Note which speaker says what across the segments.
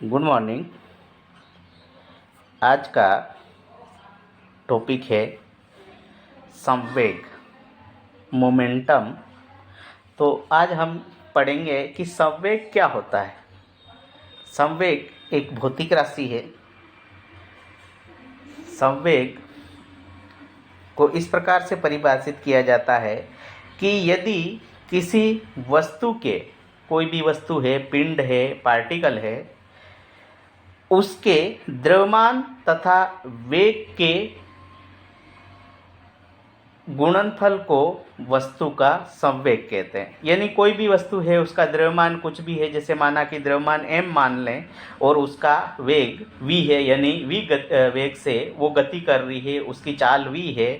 Speaker 1: Good morning. आज का topic है संवेग, मोमेंटम। तो आज हम पढ़ेंगे कि संवेग क्या होता है। संवेग एक भौतिक राशि है। संवेग को इस प्रकार से परिभाषित किया जाता है कि यदि किसी वस्तु के, कोई भी वस्तु है, पिंड है, पार्टिकल है, उसके द्रव्यमान तथा वेग के गुणनफल को वस्तु का संवेग कहते हैं। यानी कोई भी वस्तु है, उसका द्रव्यमान कुछ भी है, जैसे माना कि द्रव्यमान m मान लें और उसका वेग v है, यानी वेग से वो गति कर रही है, उसकी चाल v है,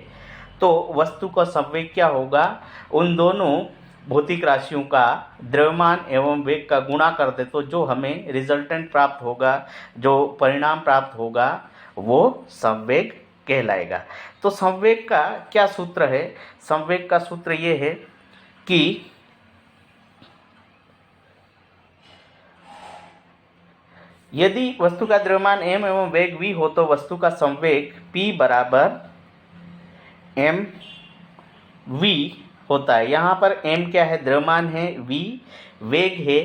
Speaker 1: तो वस्तु का संवेग क्या होगा? उन दोनों भौतिक राशियों का द्रव्यमान एवं वेग का गुणा कर दे तो जो हमें रिजल्टेंट प्राप्त होगा, जो परिणाम प्राप्त होगा, वो संवेग कहलाएगा। तो संवेग का क्या सूत्र है? संवेग का सूत्र ये है कि यदि वस्तु का द्रव्यमान m एवं वेग v हो तो वस्तु का संवेग p बराबर m v होता है। यहाँ पर m क्या है? द्रव्यमान है, v वेग है।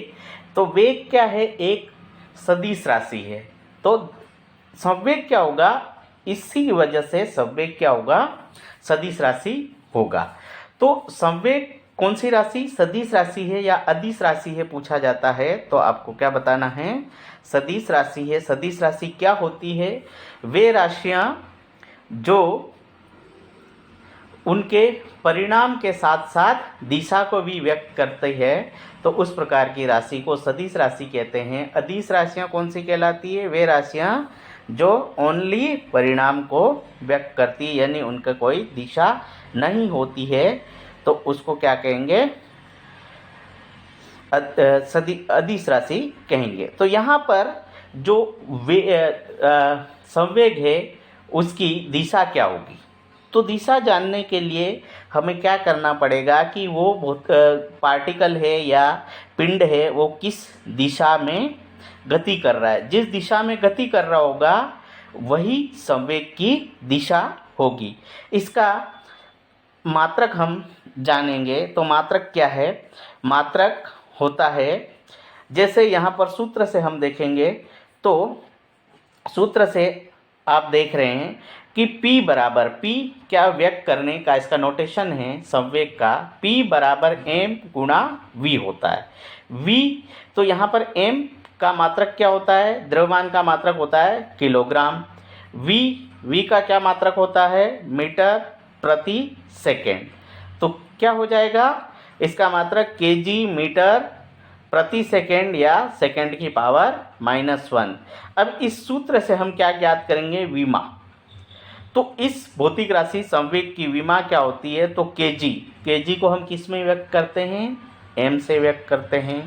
Speaker 1: तो वेग क्या है? एक सदिश राशि है। तो संवेग क्या होगा? इसी वजह से संवेग क्या होगा? सदिश राशि होगा। तो संवेग कौन सी राशि? सदिश राशि है या अदिश राशि है पूछा जाता है तो आपको क्या बताना है? सदिश राशि है। सदिश राशि क्या होती है? वे राशियां जो उनके परिणाम के साथ साथ दिशा को भी व्यक्त करती है, तो उस प्रकार की राशि को सदिश राशि कहते हैं। अदिश राशियां कौन सी कहलाती है? वे राशियां जो ओनली परिणाम को व्यक्त करती है, यानी उनका कोई दिशा नहीं होती है, तो उसको क्या कहेंगे? अदिश राशि कहेंगे। तो यहाँ पर जो संवेग है उसकी दिशा क्या होगी? तो दिशा जानने के लिए हमें क्या करना पड़ेगा कि वो पार्टिकल है या पिंड है, वो किस दिशा में गति कर रहा है। जिस दिशा में गति कर रहा होगा वही संवेग की दिशा होगी। इसका मात्रक हम जानेंगे। तो मात्रक क्या है? मात्रक होता है, जैसे यहाँ पर सूत्र से हम देखेंगे तो सूत्र से आप देख रहे हैं कि P बराबर, P क्या व्यक्त करने का इसका नोटेशन है संवेग का, P बराबर m गुणा v होता है। v, तो यहाँ पर m का मात्रक क्या होता है? द्रव्यमान का मात्रक होता है किलोग्राम। v का क्या मात्रक होता है? मीटर प्रति सेकेंड। तो क्या हो जाएगा? इसका मात्रक केजी मीटर प्रति सेकेंड या सेकेंड की पावर -1। अब इस सूत्र से हम क्या ज्ञात करेंगे? विमा। तो इस भौतिक राशि संवेग की विमा क्या होती है? तो केजी। केजी को हम किस में व्यक्त करते हैं? m से व्यक्त करते हैं।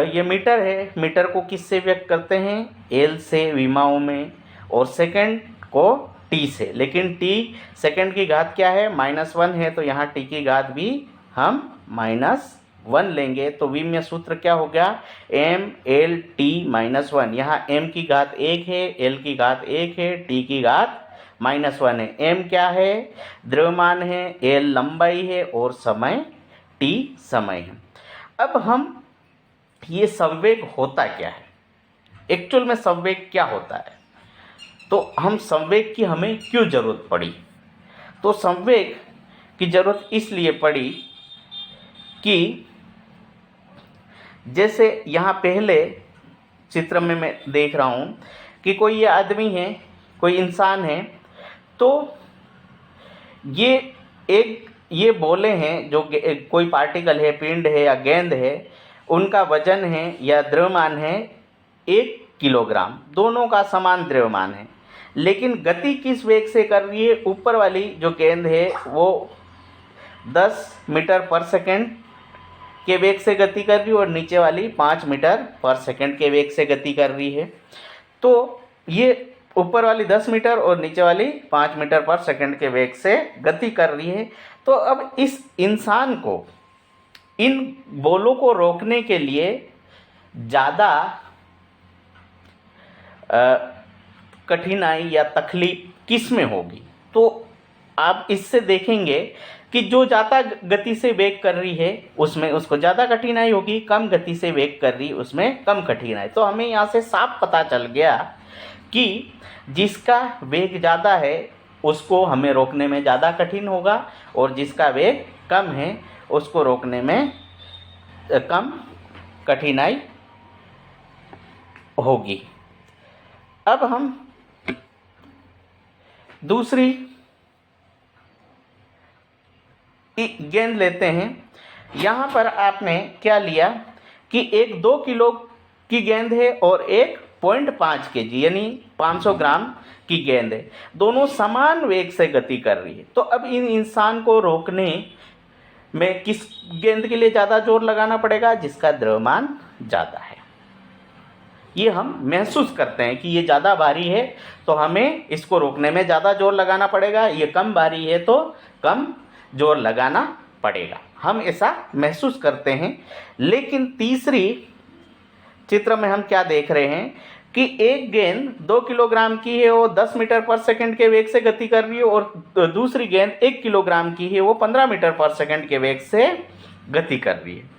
Speaker 1: ये मीटर है, मीटर को किस से व्यक्त करते हैं? l से, विमाओं में। और सेकेंड को t से, लेकिन t सेकेंड की घात क्या है? -1 है, तो यहाँ t की घात भी हम -1 लेंगे। तो v में सूत्र क्या हो गया? m l t -1। यहाँ m की घात 1 है, l की घात 1 है, t की घात -1 है। m क्या है? द्रव्यमान है, l लंबाई है और समय t समय है। अब हम ये संवेग होता क्या है? एक्चुअल में संवेग क्या होता है? तो हम संवेग की हमें क्यों जरूरत पड़ी? तो संवेग की जरूरत इसलिए पड़ी कि जैसे यहाँ पहले चित्र में मैं देख रहा हूँ कि कोई ये आदमी है, कोई इंसान है, तो ये बोले हैं, जो कोई पार्टिकल है, पिंड है या गेंद है, उनका वजन है या द्रव्यमान है 1 किलोग्राम। दोनों का समान द्रव्यमान है, लेकिन गति किस वेग से कर रही है? ऊपर वाली जो गेंद है वो 10 मीटर पर सेकेंड के वेग से गति कर रही है और नीचे वाली 5 मीटर पर सेकेंड के वेग से गति कर रही है। तो ये ऊपर वाली 10 मीटर और नीचे वाली 5 मीटर पर सेकेंड के वेग से गति कर रही है। तो अब इस इंसान को इन बॉलों को रोकने के लिए ज़्यादा कठिनाई या तकलीफ किस में होगी? तो आप इससे देखेंगे कि जो ज़्यादा गति से वेग कर रही है उसमें उसको ज़्यादा कठिनाई होगी, कम गति से वेग कर रही उसमें कम कठिनाई। तो हमें यहाँ से साफ पता चल गया कि जिसका वेग ज़्यादा है उसको हमें रोकने में ज़्यादा कठिन होगा और जिसका वेग कम है उसको रोकने में कम कठिनाई होगी। अब हम दूसरी गेंद लेते हैं। यहाँ पर आपने क्या लिया कि एक 2 किलो की गेंद है और एक 0.5 kg यानी 500 ग्राम की गेंद है। दोनों समान वेग से गति कर रही है। तो अब इन इंसान को रोकने में किस गेंद के लिए ज़्यादा जोर लगाना पड़ेगा? जिसका द्रव्यमान ज़्यादा है। ये हम महसूस करते हैं कि ये ज़्यादा भारी है तो हमें इसको रोकने में ज़्यादा जोर लगाना पड़ेगा, ये कम भारी है तो कम जोर लगाना पड़ेगा। हम ऐसा महसूस करते हैं। लेकिन तीसरी चित्र में हम क्या देख रहे हैं कि एक गेंद 2 किलोग्राम की है, वो 10 मीटर पर सेकंड के वेग से गति कर रही है और दूसरी गेंद 1 किलोग्राम की है, वो 15 मीटर पर सेकंड के वेग से गति कर रही है।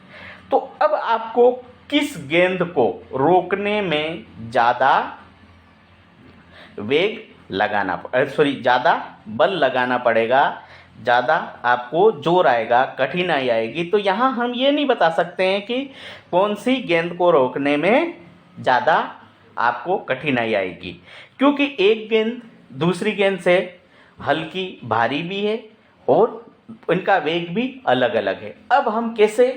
Speaker 1: तो अब आपको किस गेंद को रोकने में ज़्यादा वेग लगाना ज़्यादा बल लगाना पड़ेगा, ज़्यादा आपको जोर आएगा, कठिनाई आएगी। तो यहाँ हम ये नहीं बता सकते हैं कि कौन सी गेंद को रोकने में ज़्यादा आपको कठिनाई आएगी, क्योंकि एक गेंद दूसरी गेंद से हल्की भारी भी है और इनका वेग भी अलग अलग है। अब हम कैसे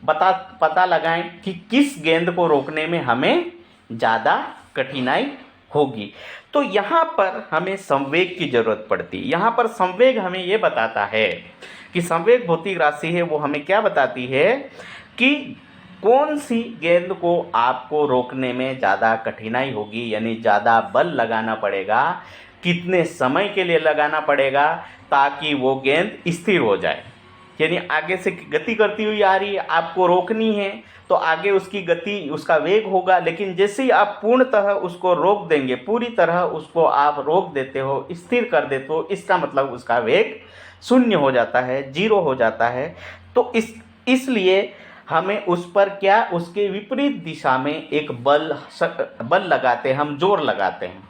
Speaker 1: पता लगाएं कि किस गेंद को रोकने में हमें ज़्यादा कठिनाई होगी? तो यहाँ पर हमें संवेग की ज़रूरत पड़ती है। यहाँ पर संवेग हमें ये बताता है कि संवेग भौतिक राशि है, वो हमें क्या बताती है कि कौन सी गेंद को आपको रोकने में ज़्यादा कठिनाई होगी, यानी ज़्यादा बल लगाना पड़ेगा, कितने समय के लिए लगाना पड़ेगा ताकि वो गेंद स्थिर हो जाए। यानी आगे से गति करती हुई आ रही है, आपको रोकनी है तो आगे उसकी गति, उसका वेग होगा, लेकिन जैसे ही आप पूर्णतः उसको रोक देंगे, पूरी तरह उसको आप रोक देते हो, स्थिर कर देते हो, इसका मतलब उसका वेग शून्य हो जाता है, 0 हो जाता है। तो इसलिए हमें उस पर क्या, उसके विपरीत दिशा में एक बल लगाते हैं, हम जोर लगाते हैं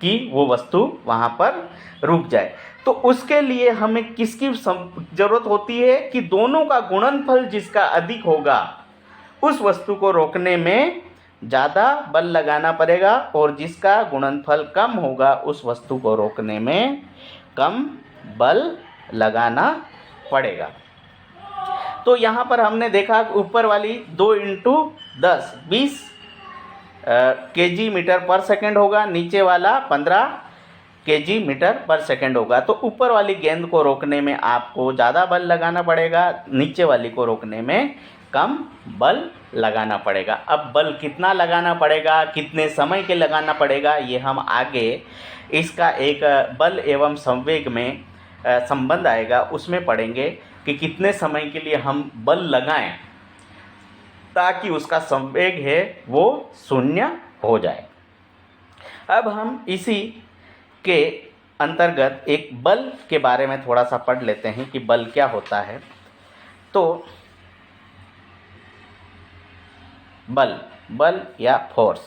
Speaker 1: कि वो वस्तु वहाँ पर रुक जाए। तो उसके लिए हमें किसकी ज़रूरत होती है कि दोनों का गुणनफल जिसका अधिक होगा उस वस्तु को रोकने में ज़्यादा बल लगाना पड़ेगा और जिसका गुणनफल कम होगा उस वस्तु को रोकने में कम बल लगाना पड़ेगा। तो यहाँ पर हमने देखा ऊपर वाली 2 × 10 20 kg मीटर पर सेकंड होगा, नीचे वाला 15 kg मीटर पर सेकंड होगा। तो ऊपर वाली गेंद को रोकने में आपको ज़्यादा बल लगाना पड़ेगा, नीचे वाली को रोकने में कम बल लगाना पड़ेगा। अब बल कितना लगाना पड़ेगा, कितने समय के लगाना पड़ेगा, ये हम आगे इसका एक बल एवं संवेग में संबंध आएगा, उसमें पढ़ेंगे कि कितने समय के लिए हम बल लगाएं ताकि उसका संवेग है वो शून्य हो जाए। अब हम इसी के अंतर्गत एक बल के बारे में थोड़ा सा पढ़ लेते हैं कि बल क्या होता है। तो बल या फोर्स,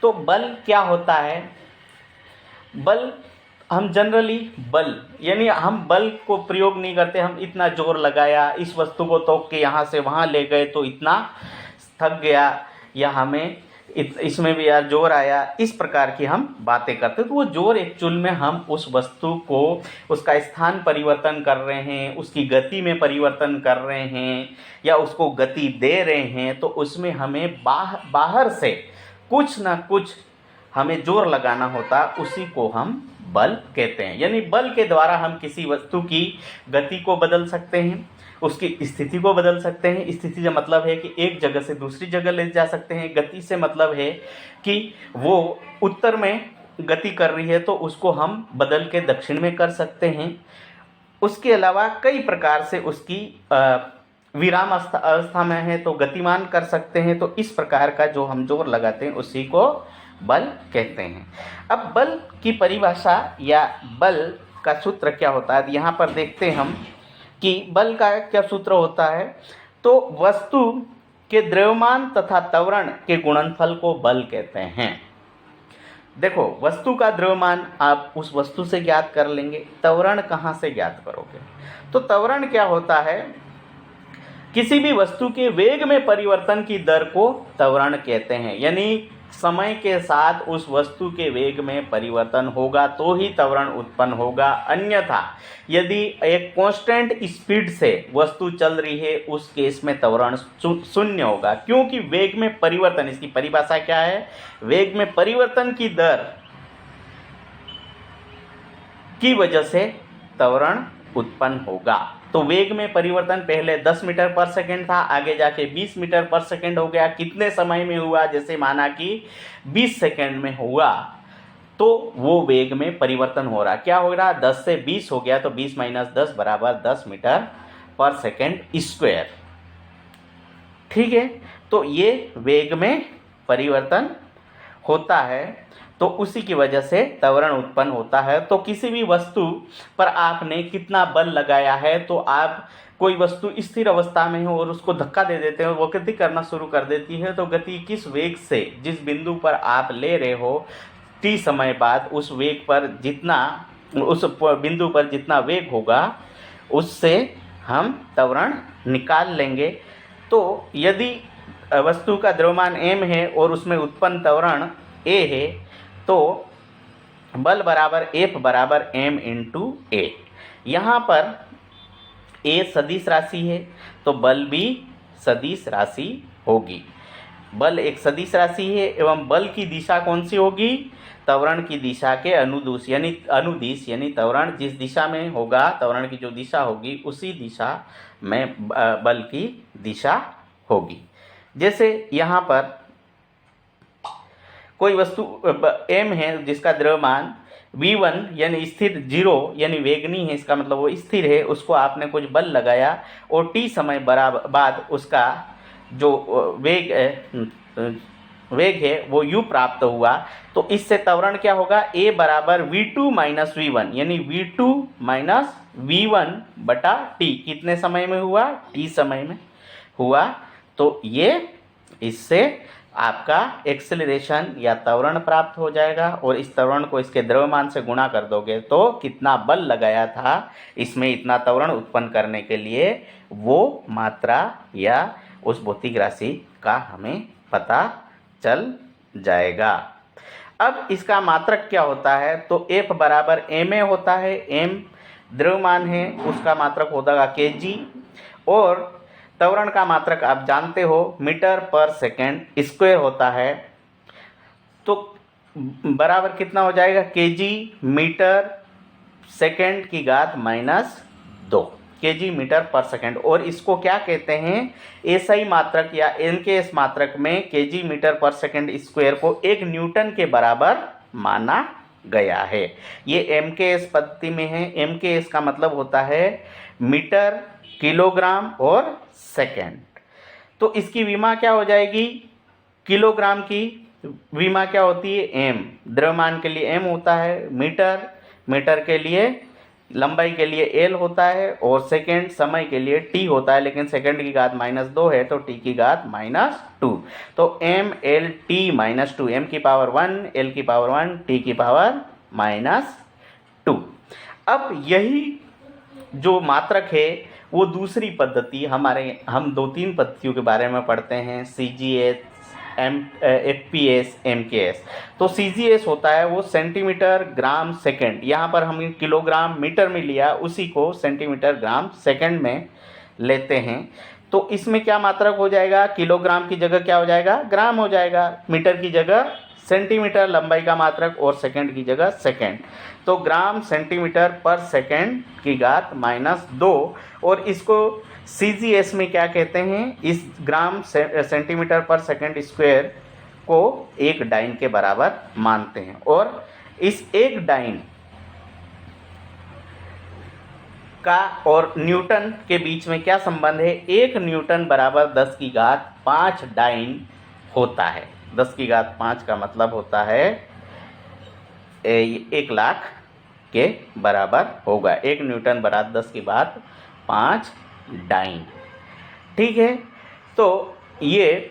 Speaker 1: तो बल क्या होता है? बल हम जनरली बल यानी हम बल को प्रयोग नहीं करते, हम इतना जोर लगाया, इस वस्तु को तोड़ के यहाँ से वहाँ ले गए तो इतना थक गया, या हमें इसमें भी यार जोर आया, इस प्रकार की हम बातें करते। तो वो जोर एक्चुअल में हम उस वस्तु को, उसका स्थान परिवर्तन कर रहे हैं, उसकी गति में परिवर्तन कर रहे हैं या उसको गति दे रहे हैं, तो उसमें हमें बाहर से कुछ ना कुछ हमें जोर लगाना होता, उसी को हम बल कहते हैं। यानी बल के द्वारा हम किसी वस्तु की गति को बदल सकते हैं, उसकी स्थिति को बदल सकते हैं। स्थिति का मतलब है कि एक जगह से दूसरी जगह ले जा सकते हैं। गति से मतलब है कि वो उत्तर में गति कर रही है तो उसको हम बदल के दक्षिण में कर सकते हैं। उसके अलावा कई प्रकार से उसकी विराम अवस्था में है तो गतिमान कर सकते हैं। तो इस प्रकार का जो हम जोर लगाते हैं उसी को बल कहते हैं। अब बल की परिभाषा या बल का सूत्र क्या होता है, यहाँ पर देखते हैं हम कि बल का क्या सूत्र होता है। तो वस्तु के द्रव्यमान तथा त्वरण के गुणनफल को बल कहते हैं। देखो, वस्तु का द्रव्यमान आप उस वस्तु से ज्ञात कर लेंगे, त्वरण कहाँ से ज्ञात करोगे? तो त्वरण क्या होता है, किसी भी वस्तु के वेग में परिवर्तन की दर को त्वरण कहते हैं। यानी समय के साथ उस वस्तु के वेग में परिवर्तन होगा तो ही त्वरण उत्पन्न होगा, अन्यथा यदि एक कांस्टेंट स्पीड से वस्तु चल रही है उस केस में त्वरण शून्य होगा, क्योंकि वेग में परिवर्तन, इसकी परिभाषा क्या है, वेग में परिवर्तन की दर की वजह से त्वरण उत्पन्न होगा। तो वेग में परिवर्तन पहले 10 मीटर पर सेकेंड था, आगे जाके 20 मीटर पर सेकेंड हो गया। कितने समय में हुआ? जैसे माना कि 20 सेकेंड में हुआ तो वो वेग में परिवर्तन हो रहा। क्या हो रहा? 10 से 20 हो गया तो 20 - 10 = 10 मीटर पर सेकेंड स्क्वायर। ठीक है, तो ये वेग में परिवर्तन होता है, तो उसी की वजह से त्वरण उत्पन्न होता है। तो किसी भी वस्तु पर आपने कितना बल लगाया है, तो आप कोई वस्तु स्थिर अवस्था में हो और उसको धक्का दे देते हो, वो गति करना शुरू कर देती है। तो गति किस वेग से जिस बिंदु पर आप ले रहे हो, t समय बाद उस वेग पर जितना, उस बिंदु पर जितना वेग होगा उससे हम त्वरण निकाल लेंगे। तो यदि वस्तु का द्रव्यमान m है और उसमें उत्पन्न त्वरण a है, तो बल बराबर F बराबर m × a। यहाँ पर a सदिश राशि है तो बल भी सदिश राशि होगी। बल एक सदिश राशि है एवं बल की दिशा कौन सी होगी? त्वरण की दिशा के अनुदिश यानी त्वरण जिस दिशा में होगा, त्वरण की जो दिशा होगी उसी दिशा में बल की दिशा होगी। जैसे यहाँ पर कोई वस्तु m है जिसका द्रव्यमान v1 यानी स्थिर 0 यानी वेग नहीं है, इसका मतलब वो स्थिर है, उसको आपने कुछ बल लगाया और t समय बाद उसका जो वेग है वो u प्राप्त हुआ। तो इससे त्वरण क्या होगा? a बराबर v2 - v1 यानी v2 - v1 बटा t। कितने समय में हुआ? t समय में हुआ। तो ये इससे आपका एक्सेलरेशन या त्वरण प्राप्त हो जाएगा, और इस त्वरण को इसके द्रव्यमान से गुणा कर दोगे तो कितना बल लगाया था इसमें इतना त्वरण उत्पन्न करने के लिए, वो मात्रा या उस भौतिक राशि का हमें पता चल जाएगा। अब इसका मात्रक क्या होता है? तो F बराबर ma होता है। m द्रव्यमान है, उसका मात्रक होगा kg, और त्वरण का मात्रक आप जानते हो मीटर पर सेकेंड स्क्वायर होता है। तो बराबर कितना हो जाएगा? kg मीटर सेकेंड की घात -2 kg मीटर पर सेकेंड। और इसको क्या कहते हैं? एसआई मात्रक या एलकेएस मात्रक में kg मीटर पर सेकेंड स्क्वायर को 1 न्यूटन के बराबर माना गया है। ये एमकेएस पद्धति में है। एमकेएस का मतलब होता है मीटर, किलोग्राम और सेकेंड। तो इसकी विमा क्या हो जाएगी? किलोग्राम की विमा क्या होती है? m। द्रव्यमान के लिए m होता है, मीटर के लिए लंबाई के लिए l होता है, और सेकेंड समय के लिए t होता है, लेकिन सेकेंड की घात -2 है तो t की घात -2। तो m l t -2, m की पावर 1, l की पावर 1, t की पावर -2। अब यही जो मात्रक है वो दूसरी पद्धति हम 2-3 पद्धतियों के बारे में पढ़ते हैं, CGS, FPS, MKS। तो CGS होता है वो सेंटीमीटर ग्राम सेकंड, यहाँ पर हमने किलोग्राम मीटर में लिया, उसी को सेंटीमीटर ग्राम सेकंड में लेते हैं। तो इसमें क्या मात्रक हो जाएगा? किलोग्राम की जगह क्या हो जाएगा? ग्राम हो जाएगा, मीटर की जगह सेंटीमीटर लंबाई का मात्रक, और सेकंड की जगह सेकंड। तो ग्राम सेंटीमीटर पर सेकंड की घात -2, और इसको CGS में क्या कहते हैं? इस ग्राम सेंटीमीटर पर सेकंड स्क्वायर को 1 डाइन के बराबर मानते हैं। और इस 1 डाइन का और न्यूटन के बीच में क्या संबंध है? 1 न्यूटन बराबर 10 की घात 5 डाइन होता है। 10 की घात 5 का मतलब होता है 1 लाख के बराबर होगा। 1 न्यूटन बराबर 10 की घात 5 डाइन। ठीक है, तो ये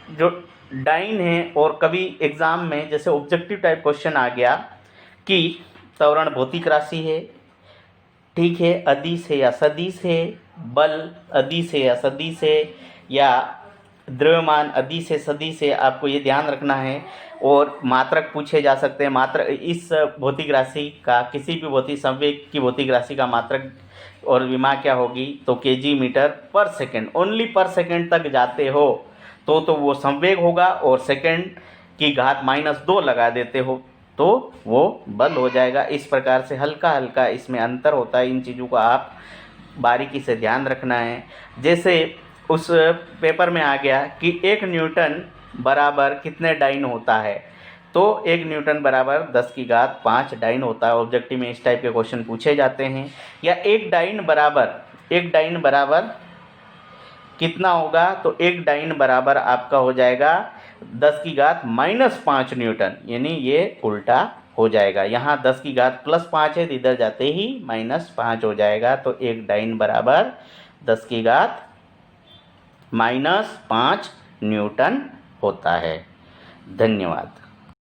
Speaker 1: जो डाइन है, और कभी एग्ज़ाम में जैसे ऑब्जेक्टिव टाइप क्वेश्चन आ गया कि त्वरण भौतिक राशि है, ठीक है, अदिश है या सदिश है, बल अदिश है या सदिश है, या द्रव्यमान अदिश है सदिश है, आपको ये ध्यान रखना है। और मात्रक पूछे जा सकते हैं। मात्र इस भौतिक राशि का, किसी भी भौतिक संवेग की भौतिक राशि का मात्रक और विमा क्या होगी? तो केजी मीटर पर सेकंड, ओनली पर सेकंड तक जाते हो तो वो संवेग होगा, और सेकंड की घात -2 लगा देते हो तो वो बल हो जाएगा। इस प्रकार से हल्का हल्का इसमें अंतर होता है। इन चीज़ों को आप बारीकी से ध्यान रखना है। जैसे उस पेपर में आ गया कि 1 न्यूटन बराबर कितने डाइन होता है, तो 1 न्यूटन बराबर 10 की घात 5 डाइन होता है। ऑब्जेक्टिव में इस टाइप के क्वेश्चन पूछे जाते हैं। या 1 डाइन बराबर कितना होगा? तो 1 डाइन बराबर आपका हो जाएगा 10 की घात -5 न्यूटन, यानी ये उल्टा हो जाएगा। यहाँ 10 की घात +5 है, तो इधर जाते ही -5 हो जाएगा। तो 1 डाइन बराबर 10 की घात -5 न्यूटन होता है। धन्यवाद।